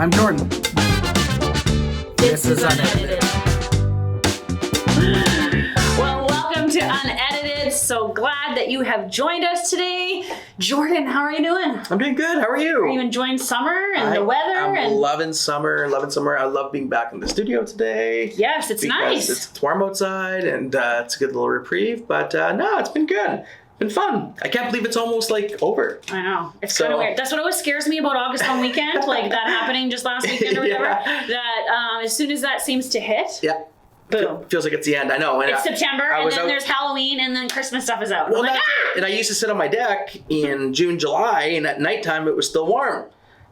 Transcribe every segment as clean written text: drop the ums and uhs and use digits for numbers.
I'm Jordan. This is Unedited. Well, welcome to Unedited. So glad that you have joined us today. Jordan, how are you doing? I'm doing good. How are you? Are you enjoying summer and the weather? I'm loving summer. I love being back in the studio today. Yes, it's nice. It's warm outside and it's a good little reprieve. But no, it's been good. Been fun. I can't believe it's almost like over. I know. It's kind of weird. That's what always scares me about August long weekend, like that happening just last weekend or whatever. Yeah. That as soon as that seems to hit, yeah. boom. Feels like it's the end. I know. And it's September, and then there's Halloween, and then Christmas stuff is out. Well, that's it. And I used to sit on my deck in June, July, and at nighttime it was still warm.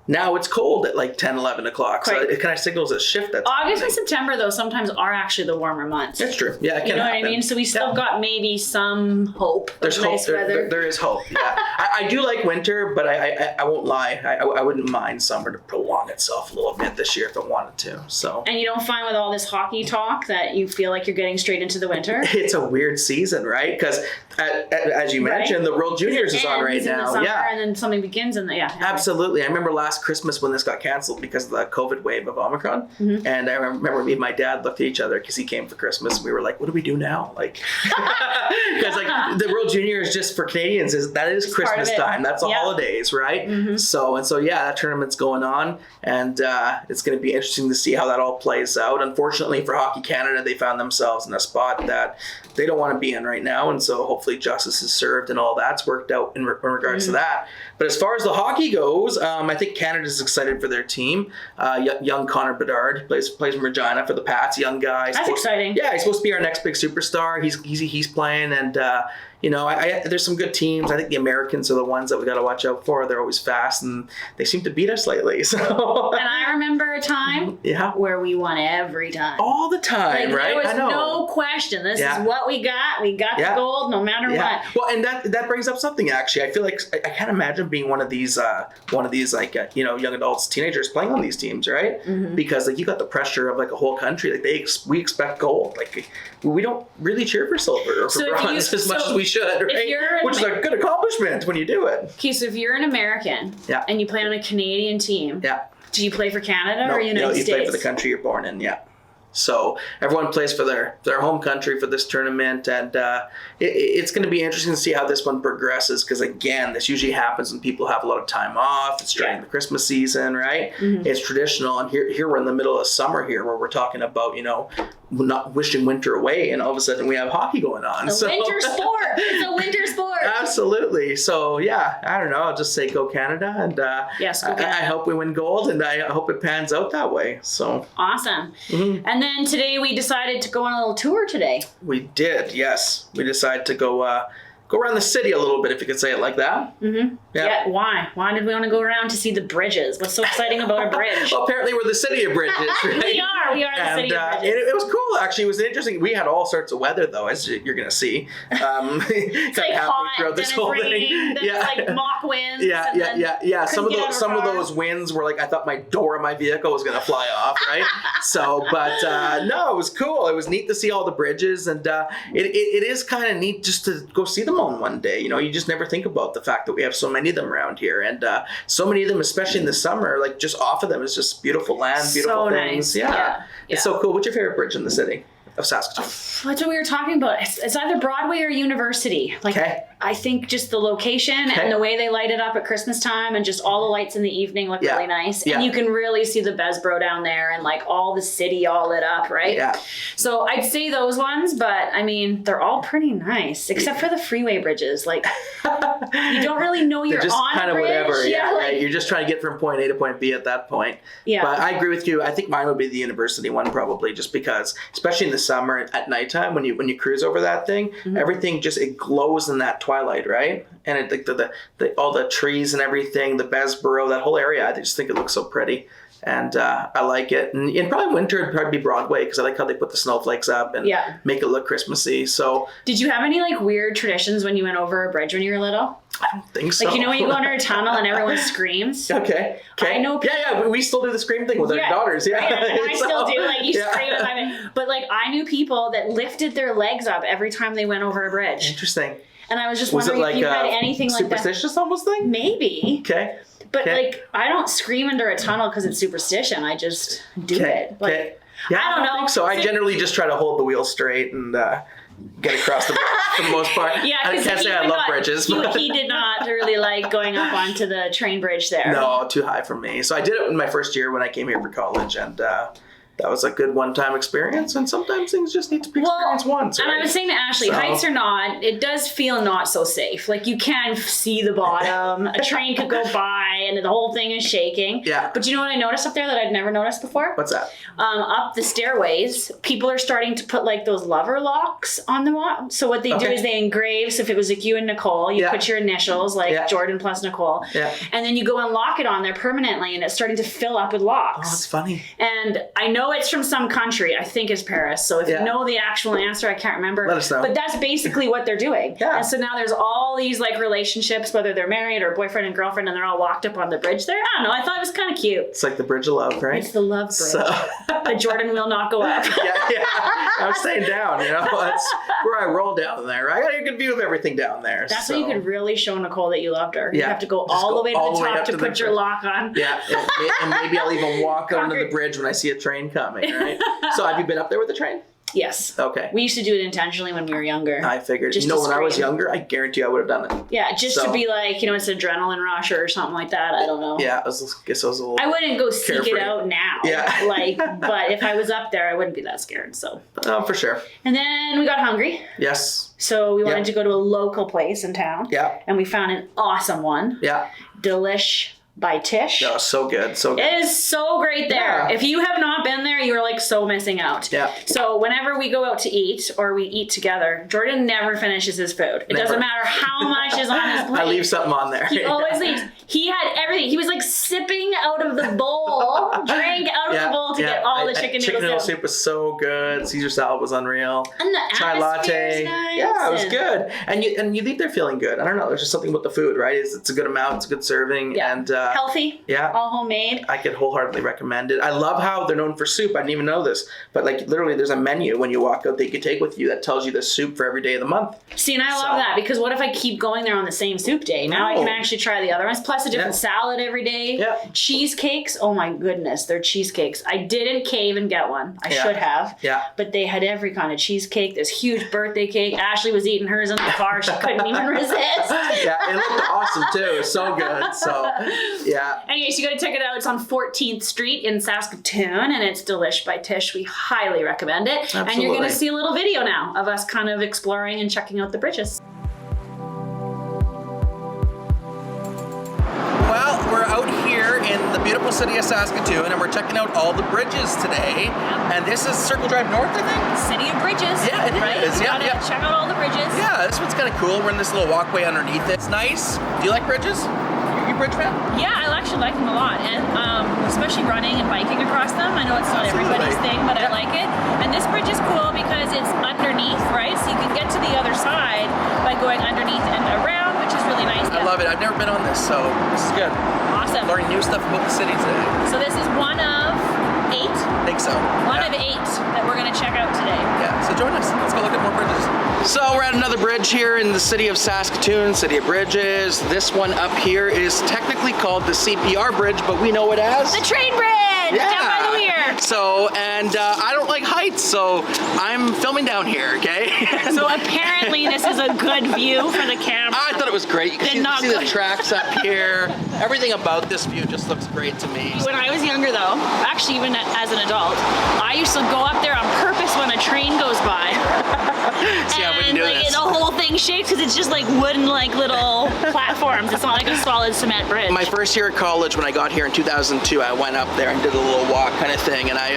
Now it's cold at like 10, 11 o'clock. So it kind of signals a shift. That's August and September, though, sometimes are actually the warmer months. That's true. Yeah, it can You know happen. what I mean? So we still got maybe some hope. There's hope. Nice weather. There is hope. Yeah, I do like winter, but I won't lie. I wouldn't mind summer to prolong itself a little bit this year if I wanted to. So. And you don't find with all this hockey talk that you feel like you're getting straight into the winter? It's a weird season, right? Because as you mentioned, the World Juniors is on right now. In the summer, and then something begins in the Absolutely. I remember last Christmas when this got canceled because of the COVID wave of Omicron. Mm-hmm. And I remember me and my dad looked at each other because he came for Christmas. And we were like, what do we do now? Like, because like the World Juniors just for Canadians is Christmas time. That's the holidays, right? Mm-hmm. So that tournament's going on. And it's going to be interesting to see how that all plays out. Unfortunately for Hockey Canada, they found themselves in a spot that they don't want to be in right now. And so hopefully justice is served and all that's worked out in regards to that. But as far as the hockey goes, I think Canada's excited for their team. Young Connor Bedard plays in Regina for the Pats. Young guy. That's exciting. Yeah, he's supposed to be our next big superstar. He's playing, and there's some good teams. I think the Americans are the ones that we got to watch out for. They're always fast, and they seem to beat us lately. So. And I remember a time where we won every time. All the time, right? There was no question. This is what we got. We got the gold, no matter what. Well, and that brings up something actually. I feel like I can't imagine being one of these like young adults, teenagers playing on these teams, right? Mm-hmm. Because like you got the pressure of like a whole country. Like we expect gold. Like we don't really cheer for silver or for bronze as much as we should, right? Which is a good accomplishment when you do it. Okay, so if you're an American and you play on a Canadian team, do you play for Canada or United States? You play for the country you're born in, So everyone plays for their home country for this tournament, and it's going to be interesting to see how this one progresses because, again, this usually happens when people have a lot of time off. It's during the Christmas season, right? Mm-hmm. It's traditional, and here we're in the middle of summer here where we're talking about, not wishing winter away, and all of a sudden we have hockey going on. Winter sport. It's a winter sport. Absolutely. So, I don't know. I'll just say go Canada, and I hope we win gold, and I hope it pans out that way. So awesome. Mm-hmm. And then today we decided to go on a little tour today. We did, yes. We decided to go around the city a little bit, if you could say it like that. Mm-hmm. Yeah. Why? Why did we want to go around to see the bridges? What's so exciting about a bridge? Well, apparently we're the city of bridges, right? We are the city of bridges. It was cool, actually. It was interesting. We had all sorts of weather, though, as you're going to see. It's like hot, throughout this whole thing. Then it's like mock winds. Yeah. Some of those winds were like, I thought my door of my vehicle was going to fly off, right? No, it was cool. It was neat to see all the bridges, and it is kind of neat just to go see them on one day. You just never think about the fact that we have so many of them around here, and so many of them, especially in the summer, like just off of them is just beautiful land, beautiful things. Nice. Yeah. It's so cool. What's your favorite bridge in the city of Saskatoon? That's what we were talking about. It's either Broadway or University. I think just the location and the way they light it up at Christmas time and just all the lights in the evening look really nice. And you can really see the Besbro down there and like all the city all lit up, right? Yeah. So I'd say those ones, but I mean, they're all pretty nice, except for the freeway bridges. Like, you don't really know you're just on kind a of bridge. Whatever. Right. You're just trying to get from point A to point B at that point. Yeah. But I agree with you. I think mine would be the University one probably, just because, especially in the summer at nighttime when you cruise over that thing, everything just it glows in that twilight, right? And it, the all the trees and everything, the Besboro, that whole area, I just think it looks so pretty. And I like it. And probably winter would probably be Broadway because I like how they put the snowflakes up and make it look Christmassy. So, did you have any like weird traditions when you went over a bridge when you were little? I don't think so. Like, when you go under a tunnel and everyone screams? Okay. I know people, we still do the scream thing with our daughters. Yeah. I still do. Like, you scream at them. But like, I knew people that lifted their legs up every time they went over a bridge. Interesting. And I was just wondering if you had anything like that. Superstitious almost thing? Maybe. Okay. But like, I don't scream under a tunnel because it's superstition. I just do it. Like, yeah, I don't know. Think so I generally just try to hold the wheel straight and get across the bridge for the most part. Yeah, I can't say I love bridges. He did not really like going up onto the train bridge there. No, too high for me. So I did it in my first year when I came here for college, and that was a good one-time experience, and sometimes things just need to be experienced once. Right? And I was saying to Ashley, heights or not, it does feel not so safe. Like, you can see the bottom. A train could go by, and the whole thing is shaking. Yeah. But you know what I noticed up there that I'd never noticed before? What's that? Up the stairways, people are starting to put like those lover locks on the wall. So what they do is they engrave. So if it was like you and Nicole, you put your initials, like Jordan plus Nicole. Yeah. And then you go and lock it on there permanently, and it's starting to fill up with locks. Oh, that's funny. And I know it's from some country. I think it's Paris. So if you know the actual answer, I can't remember. Let us know. But that's basically what they're doing. Yeah. And so now there's all these like relationships, whether they're married or boyfriend and girlfriend, and they're all locked up on the bridge there. I don't know. I thought it was kind of cute. It's like the bridge of love, right? It's the love bridge. The Jordan will not go up. yeah. I'm staying down, you know. That's where I roll down there. I got a good view of everything down there. That's how you could really show Nicole that you loved her. You have to go all the way to the top to put your lock on. Yeah, and maybe I'll even walk onto the bridge when I see a train coming, right? So have you been up there with the train? Yes. Okay. We used to do it intentionally when we were younger. I figured. Just when I was younger, I guarantee I would have done it. Yeah, just to be like, you know, it's adrenaline rush or something like that. I don't know. Yeah, I guess I was a little I wouldn't go seek carefree. it out now. Yeah. But if I was up there, I wouldn't be that scared. So. Oh, for sure. And then we got hungry. Yes. So we wanted to go to a local place in town. Yeah. And we found an awesome one. Yeah. Delish by Tish. Oh, so good. So good. It is so great there. Yeah. If you have not been there, you're like so missing out. Yeah. So whenever we go out to eat or we eat together, Jordan never finishes his food. It doesn't matter how much is on his plate. I leave something on there. He always leaves. He had everything. He was like sipping out of the bowl, drank out of the bowl to get all the chicken noodles. Chicken noodle soup was so good. Caesar salad was unreal. And the chai latte. Nice. Yeah, it was good. And you leave there feeling good. I don't know. There's just something about the food, right? It's a good amount. It's a good serving. Yeah. And healthy. Yeah. All homemade. I could wholeheartedly recommend it. I love how they're known for soup. I didn't even know this. But like literally there's a menu when you walk out that you can take with you that tells you the soup for every day of the month. See, and I love that because what if I keep going there on the same soup day? Now I can actually try the other ones. Plus a different salad every day. Yeah. Cheesecakes. Oh my goodness. They're cheesecakes. I didn't cave and get one. I should have. Yeah. But they had every kind of cheesecake. This huge birthday cake. Ashley was eating hers in the car. She couldn't even resist. Yeah. It looked awesome too. So good. So yeah. Anyways, you got to check it out. It's on 14th Street in Saskatoon, and it's Delish by Tish. We highly recommend it. Absolutely. And you're going to see a little video now of us kind of exploring and checking out the bridges. Well, we're out here in the beautiful city of Saskatoon, and we're checking out all the bridges today. And this is Circle Drive North, I think? City of Bridges. Yeah, it is. Yeah, check out all the bridges. Yeah, this one's kind of cool. We're in this little walkway underneath it. It's nice. Do you like bridges? You a bridge fan? Yeah, I actually like them a lot, and especially running and biking across them. I know it's not everybody's thing, but I like it. And this bridge is cool because it's underneath, right? So you can get to the other side by going underneath and around, which is really nice. I love it. I've never been on this, so this is good. Awesome. Learning new stuff about the city today. So this is one of 8? I think so. One of 8 that we're going to check out today. Yeah, so join us. Let's go look at more bridges. So we're at another bridge here in the city of Saskatoon, City of Bridges. This one up here is technically called the CPR bridge, but we know it as the train bridge. Yeah. Down by the weir. So, and I don't like heights, so I'm filming down here, okay? So apparently this is a good view for the camera. I thought it was great. You can see the tracks up here. Everything about this view just looks great to me. When I was younger though, actually even as an adult, I used to go up there on purpose when a train goes by. See, I wouldn't do this. The whole thing shakes because it's just like wooden little platforms. It's not like a solid cement bridge. My first year at college when I got here in 2002, I went up there and did a little walk kind of thing, and I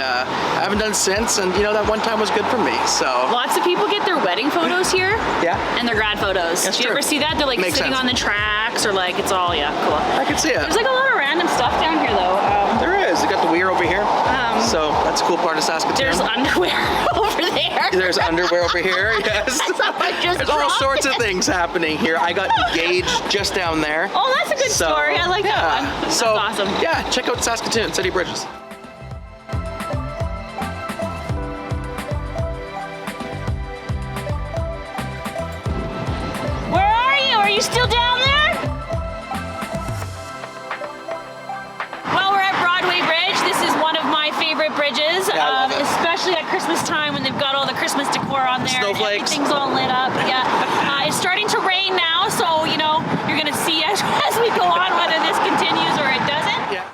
haven't done since, and you know, that one time was good for me, so. Lots of people get their wedding photos here. Yeah. And their grad photos. That's Do you ever see that? They're like sitting on the tracks or like, it's all, cool. I can see it. There's like a lot of random stuff down here though. There is. You got the weir over here. So that's a cool part of Saskatoon. There's underwear over there. There's underwear over here, yes. There's all sorts of things happening here. I got engaged just down there. Oh, that's a good story. I like that one. That's awesome. Yeah, check out Saskatoon, City of Bridges. Where are you? Are you still down there? favorite bridges, especially at Christmas time when they've got all the Christmas decor on there. Snowflakes. Everything's all lit up. Yeah. It's starting to rain now, so you know you're gonna see as we go on whether this continues or it doesn't. Yeah.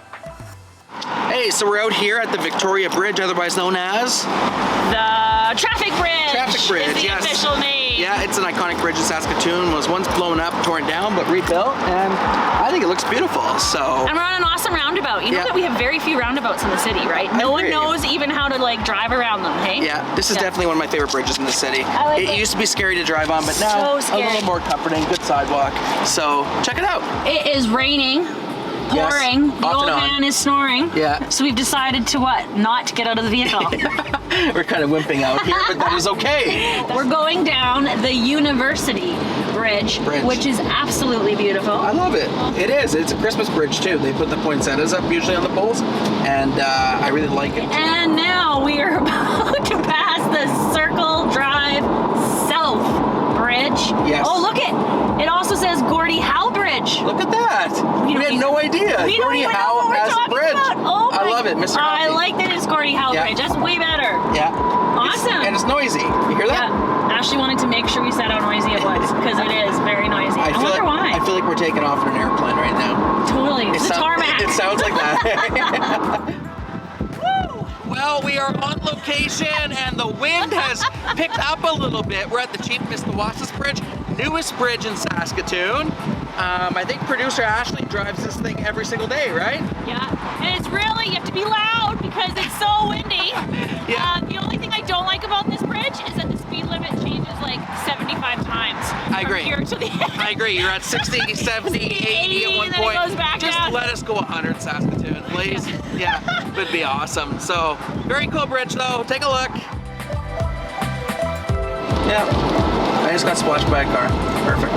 Hey, so we're out here at the Victoria Bridge, otherwise known as the Traffic Bridge. Traffic Bridge, is the yes. official name. Yeah, it's an iconic bridge in Saskatoon. Was once blown up, torn down, but rebuilt, and I think it looks beautiful. So. And we're on an awesome roundabout. You know that we have very few roundabouts in the city, right? No one knows even how to like drive around them. Hey. Yeah, this is definitely one of my favorite bridges in the city. I like it used to be scary to drive on, but now so a little more comforting. Good sidewalk. So check it out. It is raining. Pouring. Yes, the old man is snoring. Yeah. So we've decided to what? Not get out of the vehicle. We're kind of wimping out here, but that is okay. We're going down the University Bridge, which is absolutely beautiful. I love it. It is. It's a Christmas bridge too. They put the poinsettias up usually on the poles, and I really like it. And now we are about to pass the Circle Drive South Bridge. Yes. Oh, look it also says Gordie Howe Bridge. Look at that. We had no idea. Gordie Howe has a bridge. Oh I love it, Mr. I like that it's Gordie Howe Bridge. That's way better. Yeah. Awesome. And it's noisy. You hear that? Yeah. Ashley wanted to make sure we said how noisy it was because it is very noisy. I wonder why. I feel like we're taking off in an airplane right now. Totally. It's a tarmac. It sounds like that. Well, we are on location and the wind has picked up a little bit. We're at the Chief Missawassas Bridge, newest bridge in Saskatoon. I think producer Ashley drives this thing every single day, right? Yeah, and it's really, you have to be loud because it's so windy. Yeah. The only thing I don't like about this bridge is that the speed limit changes like 75 times. I agree. From here to the end. I agree. You're at 60, 70, 80 at one then point. it goes back Just down. let us go 100 Saskatoon, please. Yeah, would be awesome. So, very cool bridge though. Take a look. Yeah, I just got splashed by a car. Perfect.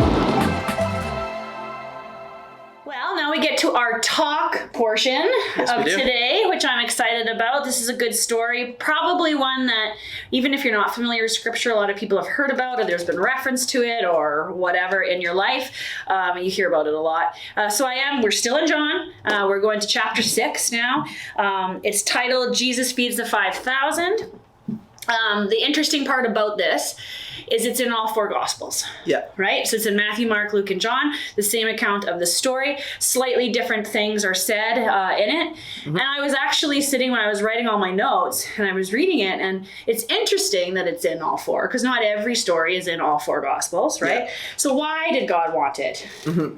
Well, now we get to our talk portion of today, which I'm excited about. This is a good story, probably one that even if you're not familiar with scripture, a lot of people have heard about, or there's been reference to it or whatever in your life. You hear about it a lot. We're still in John. We're going to chapter 6 now. It's titled Jesus Feeds the 5,000. The interesting part about this is it's in all 4 Gospels. Yeah. Right? So it's in Matthew, Mark, Luke, and John, the same account of the story. Slightly different things are said in it. Mm-hmm. And I was actually sitting when I was writing all my notes and I was reading it, and it's interesting that it's in all 4 because not every story is in all 4 Gospels, right? Yeah. So why did God want it,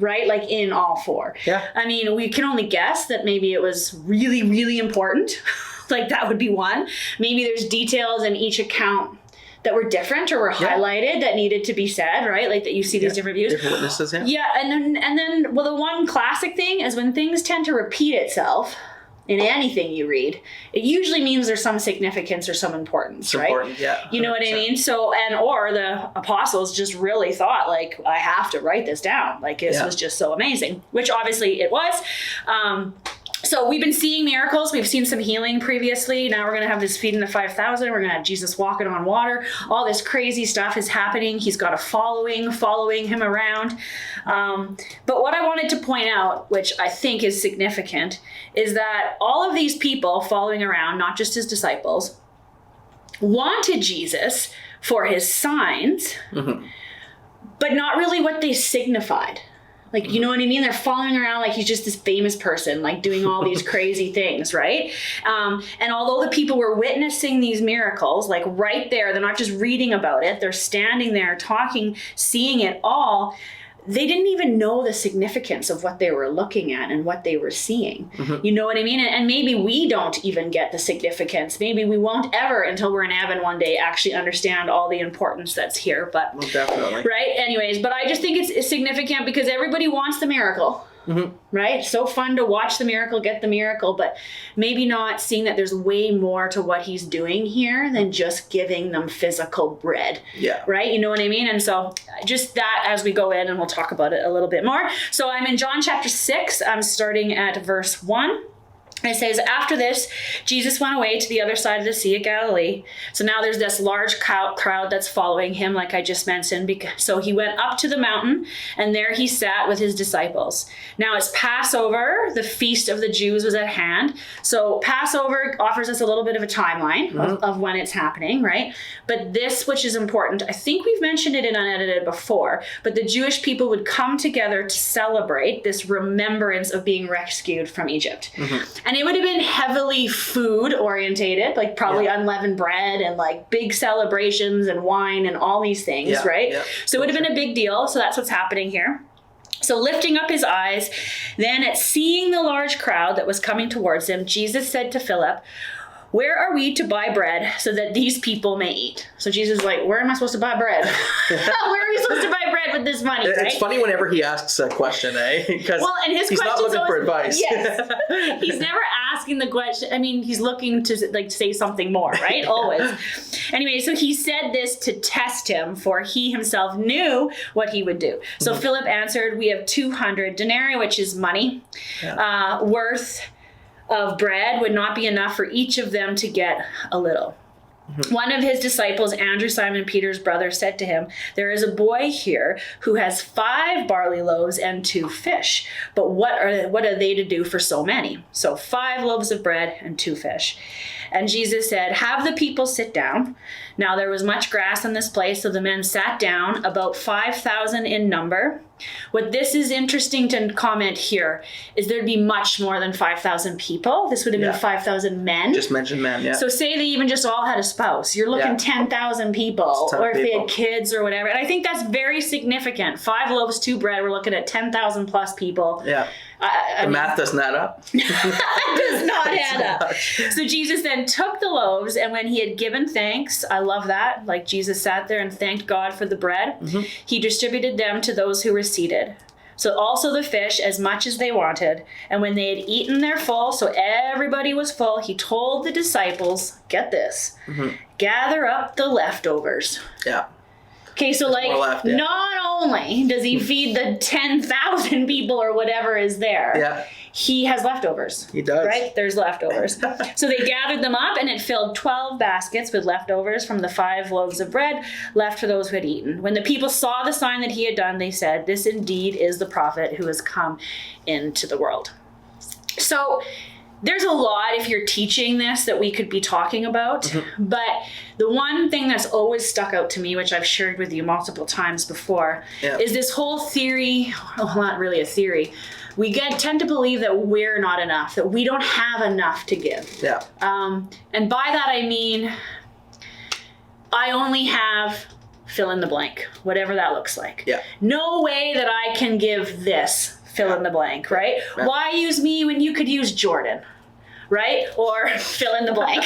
right? Like in all 4? Yeah. I mean, we can only guess that maybe it was really, really important. Like that would be one. Maybe there's details in each account that were different or were highlighted that needed to be said, right? Like that you see these different views. Different witnesses, yeah. Yeah, and then, well, the one classic thing is when things tend to repeat itself in anything you read, it usually means there's some significance or some importance, right? Important, yeah. You know what I mean? So, or the apostles just really thought, like, I have to write this down. Like, this was just so amazing, which obviously it was. So we've been seeing miracles. We've seen some healing previously. Now we're going to have this feeding the 5,000. We're going to have Jesus walking on water. All this crazy stuff is happening. He's got a following him around. But what I wanted to point out, which I think is significant, is that all of these people following around, not just his disciples, wanted Jesus for his signs, but not really what they signified. Like, you know what I mean? They're following around like he's just this famous person, like doing all these crazy things, right? And although the people were witnessing these miracles, like right there, they're not just reading about it, they're standing there talking, seeing it all, they didn't even know the significance of what they were looking at and what they were seeing. You know what I mean? And maybe we don't even get the significance. Maybe we won't ever until we're in heaven one day actually understand all the importance that's here. But well, definitely. Right? Anyways, but I just think it's significant because everybody wants the miracle. Right? So fun to watch the miracle, get the miracle, but maybe not seeing that there's way more to what he's doing here than just giving them physical bread. Yeah. Right? You know what I mean? And so just that as we go in, and we'll talk about it a little bit more. So I'm in John chapter 6. I'm starting at verse 1. It says, after this, Jesus went away to the other side of the Sea of Galilee. So now there's this large crowd that's following him, like I just mentioned. So he went up to the mountain, and there he sat with his disciples. Now it's Passover. The feast of the Jews was at hand. So Passover offers us a little bit of a timeline of when it's happening, right? But this, which is important, I think we've mentioned it in Unedited before, but the Jewish people would come together to celebrate this remembrance of being rescued from Egypt. And it would have been heavily food orientated, like probably unleavened bread and like big celebrations and wine and all these things, right? So it would have been a big deal. So that's what's happening here. So lifting up his eyes, then at seeing the large crowd that was coming towards him, Jesus said to Philip, where are we to buy bread so that these people may eat? So Jesus is like, where am I supposed to buy bread? Where are we supposed to buy bread with this money, right? It's funny whenever he asks a question, Because and his he's not looking for advice. Yes. He's never asking the question. I mean, he's looking to like say something more, right? Always. Anyway, so he said this to test him, for he himself knew what he would do. So Philip answered, we have 200 denarii, which is money, worth of bread would not be enough for each of them to get a little. One of his disciples, Andrew, Simon Peter's brother, said to him, there is a boy here who has 5 barley loaves and 2 fish. But what are they to do for so many? So 5 loaves of bread and 2 fish. And Jesus said, have the people sit down. Now there was much grass in this place, so the men sat down, about 5,000 in number. What this is interesting to comment here is there'd be much more than 5,000 people. This would have been 5,000 men. Just mentioned men, yeah. So say they even just all had a spouse. You're looking 10,000 people, or if they had kids or whatever. And I think that's very significant. 5 loaves, 2 bread. We're looking at 10,000 plus people. Yeah. The math doesn't add up. It does not add up. So Jesus then took the loaves, and when he had given thanks, I love that, like Jesus sat there and thanked God for the bread, he distributed them to those who were seated. So also the fish, as much as they wanted. And when they had eaten their full, so everybody was full, he told the disciples, get this, gather up the leftovers. Yeah. Okay, so like, not only does he feed the 10,000 people or whatever is there, he has leftovers. He does. Right? There's leftovers. So they gathered them up, and it filled 12 baskets with leftovers from the 5 loaves of bread left for those who had eaten. When the people saw the sign that he had done, they said, this indeed is the prophet who has come into the world. So there's a lot, if you're teaching this, that we could be talking about. But the one thing that's always stuck out to me, which I've shared with you multiple times before, is this whole theory, well, not really a theory. We tend to believe that we're not enough, that we don't have enough to give. Yeah. And by that I mean, I only have fill in the blank, whatever that looks like. Yeah. No way that I can give this. Fill in the blank, right? Why use me when you could use Jordan, right? Or fill in the blank.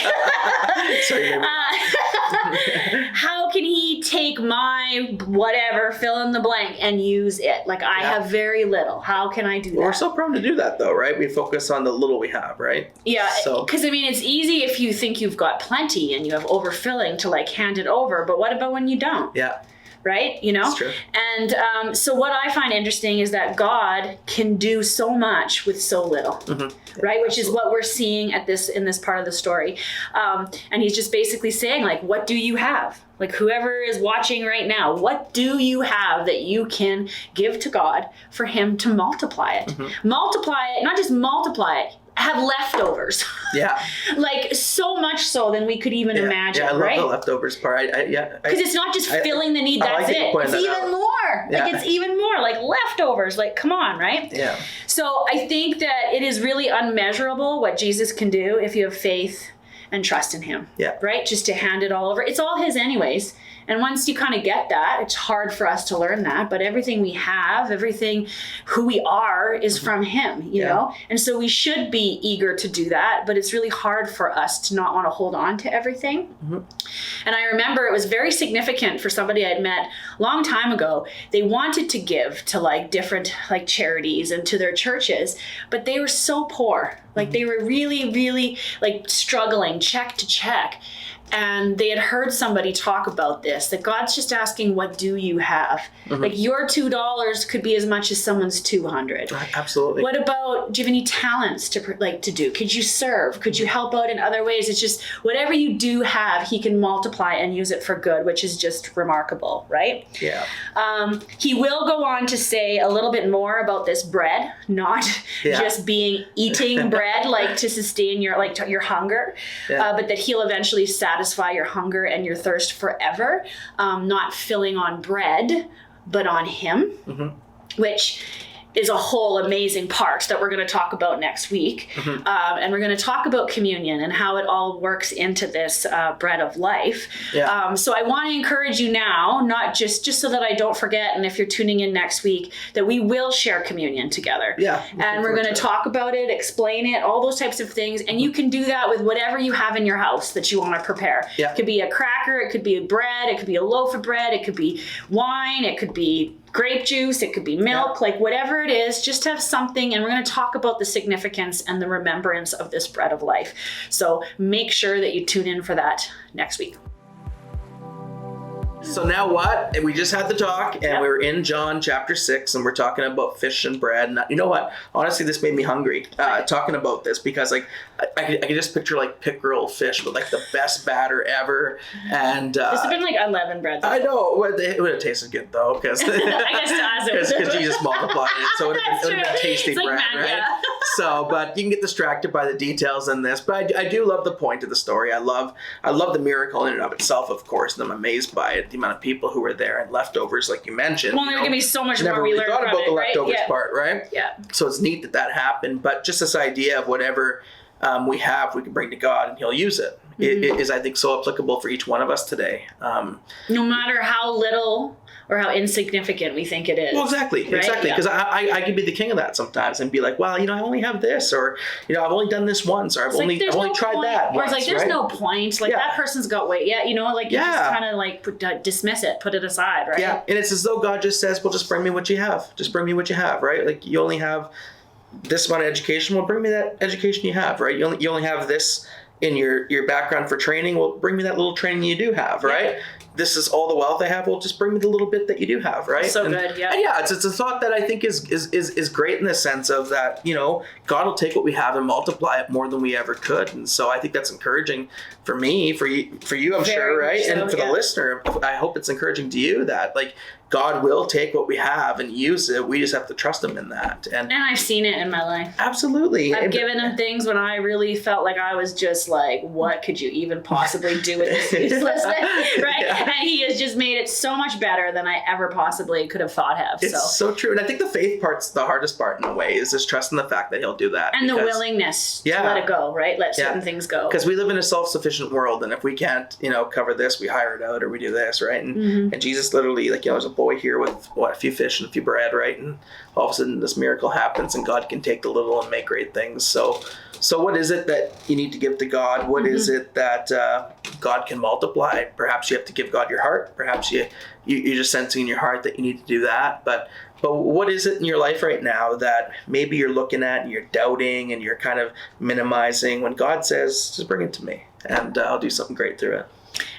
How can he take my whatever, fill in the blank, and use it? Like, I have very little. How can I do that? We're so prone to do that, though, right? We focus on the little we have, right? Yeah, because, I mean, it's easy if you think you've got plenty and you have overfilling to, like, hand it over. But what about when you don't? Yeah. Right? You know? That's true. And so what I find interesting is that God can do so much with so little, right? Which is what we're seeing in this part of the story. And he's just basically saying, like, what do you have? Like, whoever is watching right now, what do you have that you can give to God for him to multiply it? Multiply it, not just multiply it, have leftovers. Yeah. Like, so much so than we could even imagine, right? Yeah, I love the leftovers part. Because it's not just filling the need, that's it. It's even more. Like, it's even more. Like, leftovers. Like, come on, right? Yeah. So I think that it is really unmeasurable what Jesus can do if you have faith and trust in him. Yeah. Right? Just to hand it all over. It's all his anyways. And once you kind of get that, it's hard for us to learn that, but everything we have, everything who we are is from him, you know? And so we should be eager to do that, but it's really hard for us to not want to hold on to everything. And I remember it was very significant for somebody I'd met a long time ago. They wanted to give to like different like charities and to their churches, but they were so poor. Like they were really, really like struggling check to check. And they had heard somebody talk about this, that God's just asking, what do you have? Like your $2 could be as much as someone's 200. Absolutely. What about, do you have any talents to do? Could you serve? Could you help out in other ways? It's just whatever you do have, he can multiply and use it for good, which is just remarkable, right? Yeah. He will go on to say a little bit more about this bread, not just eating bread, like to sustain your hunger, but that he'll eventually satisfy your hunger and your thirst forever, not filling on bread, but on him, which is a whole amazing part that we're going to talk about next week. And we're going to talk about communion and how it all works into this bread of life. So I want to encourage you now, not just so that I don't forget, and if you're tuning in next week, that we will share communion together. And we're going to talk about it, explain it, all those types of things. And you can do that with whatever you have in your house that you want to prepare. It could be a cracker, it could be bread, it could be a loaf of bread, it could be wine, it could be grape juice, it could be milk, like whatever it is, just have something. And we're going to talk about the significance and the remembrance of this bread of life. So make sure that you tune in for that next week. So now what? We just had the talk, and we're in John chapter 6, and we're talking about fish and bread. And you know what? Honestly, this made me hungry talking about this, because like I could just picture like pickerel fish with like the best batter ever. And this has been like unleavened bread. I know. It would have tasted good though, because I guess to us because Jesus multiplied it, so it would have been tasty it's bread, like right? So, but you can get distracted by the details in this. But I do love the point of the story. I love the miracle in and of itself, of course, and I'm amazed by it. The amount of people who were there and leftovers, like you mentioned. Well, there's gonna be so much never more we really learned thought from about it, the leftovers part, right? Yeah. So it's neat that happened. But just this idea of whatever we have, we can bring to God, and He'll use it. It is, I think, so applicable for each one of us today. No matter how little or how insignificant we think it is. Well, exactly. Because I could be the king of that sometimes and be like, well, I only have this, or I've only done this once, or I've only tried that once. Or it's like, there's no point. Like that person's got weight. Yeah, you just kind of like dismiss it, put it aside, right? Yeah, and it's as though God just says, well, just bring me what you have. Just bring me what you have, right? Like you only have this amount of education. Well, bring me that education you have, right? You only have this in your background for training. Well, bring me that little training you do have, right? This is all the wealth I have. Well, just bring me the little bit that you do have, right? So good, And it's a thought that I think is great in the sense of that, God will take what we have and multiply it more than we ever could. And so I think that's encouraging for me, for you, I'm sure, right? So, and for the listener, I hope it's encouraging to you that like God will take what we have and use it. We just have to trust Him in that. And I've seen it in my life. Absolutely. I've given Him things when I really felt like I was just like, what could you even possibly do with this uselessness, right? And He has just made it so much better than I ever possibly could have thought of. It's so true. And I think the faith part's the hardest part in a way, is just trusting the fact that He'll do that. And the willingness to let it go, right? Let certain things go. Because we live in a self-sufficient world, and if we can't, cover this, we hire it out or we do this, right? And Jesus literally, there's a boy here with a few fish and a few bread, right? And all of a sudden this miracle happens, and God can take the little and make great things. So what is it that you need to give to God? What is it that God can multiply? Perhaps you have to give God your heart. Perhaps you're just sensing in your heart that you need to do that. But what is it in your life right now that maybe you're looking at and you're doubting and you're kind of minimizing, when God says, just bring it to me and I'll do something great through it?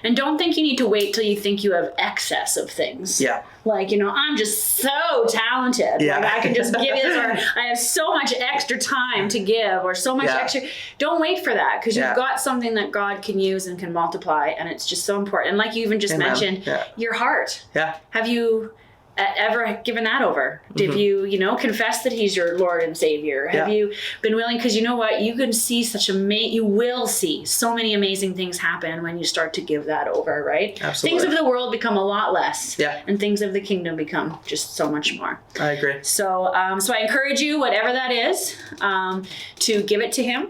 And don't think you need to wait till you think you have excess of things. Yeah. Like, I'm just so talented. Yeah. Like I can just give you this, or I have so much extra time to give, or so much extra. Don't wait for that, because you've got something that God can use and can multiply, and it's just so important. And like you even just mentioned, your heart. Yeah. Have you ever given that over? Did you, confess that He's your Lord and Savior? Have you been willing? Because you know what? You can see you will see so many amazing things happen when you start to give that over, right? Absolutely. Things of the world become a lot less. Yeah. And things of the kingdom become just so much more. I agree. So I encourage you, whatever that is, to give it to Him.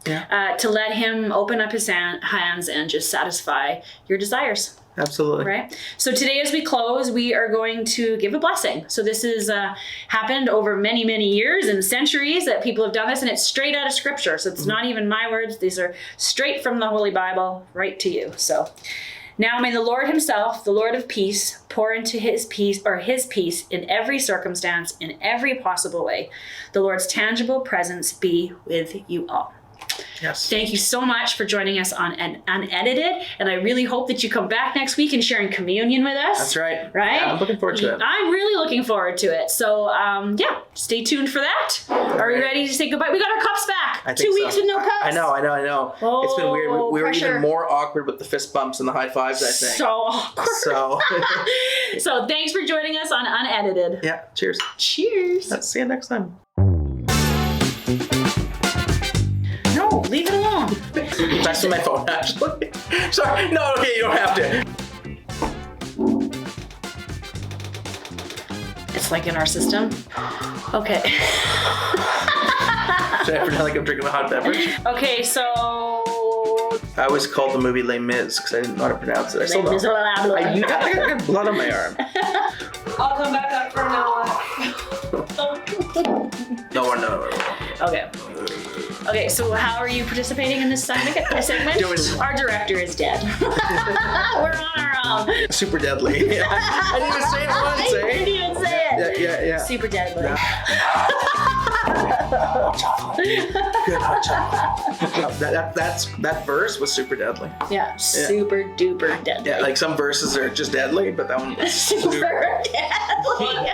Yeah. To let Him open up His hands and just satisfy your desires. Absolutely. Right. So today, as we close, we are going to give a blessing. So this has happened over many, many years and centuries that people have done this, and it's straight out of Scripture. So it's not even my words. These are straight from the Holy Bible, right to you. So now may the Lord Himself, the Lord of peace, pour into His peace in every circumstance, in every possible way. The Lord's tangible presence be with you all. Yes. Thank you so much for joining us on Unedited. And I really hope that you come back next week and sharing communion with us. That's right. Right? Yeah, I'm looking forward to it. I'm really looking forward to it. So, stay tuned for that. Are we ready to say goodbye? We got our cups back. I think 2 weeks with no cups. I know. Oh, it's been weird. We were pressure. even more awkward with the fist bumps and the high fives, I think. So awkward. So, So thanks for joining us on Unedited. yeah, cheers. Cheers. Let's see you next time. No, leave it alone. That's my phone, actually. Sorry. No, okay, you don't have to. It's like in our system. Okay. Should I pretend like I'm drinking a hot beverage? Okay, so... I always called the movie Les Mis because I didn't know how to pronounce it. I still don't. I got blood on my arm. I'll come back up from now on. No. Okay. Okay, so how are you participating in this segment? Our director is dead. We're on our own. Super deadly. I didn't even say it once, I didn't even say it. Yeah. Super deadly. Good hot chocolate. That verse was super deadly. Yeah, super duper deadly. Yeah, like some verses are just deadly, but that one was super deadly.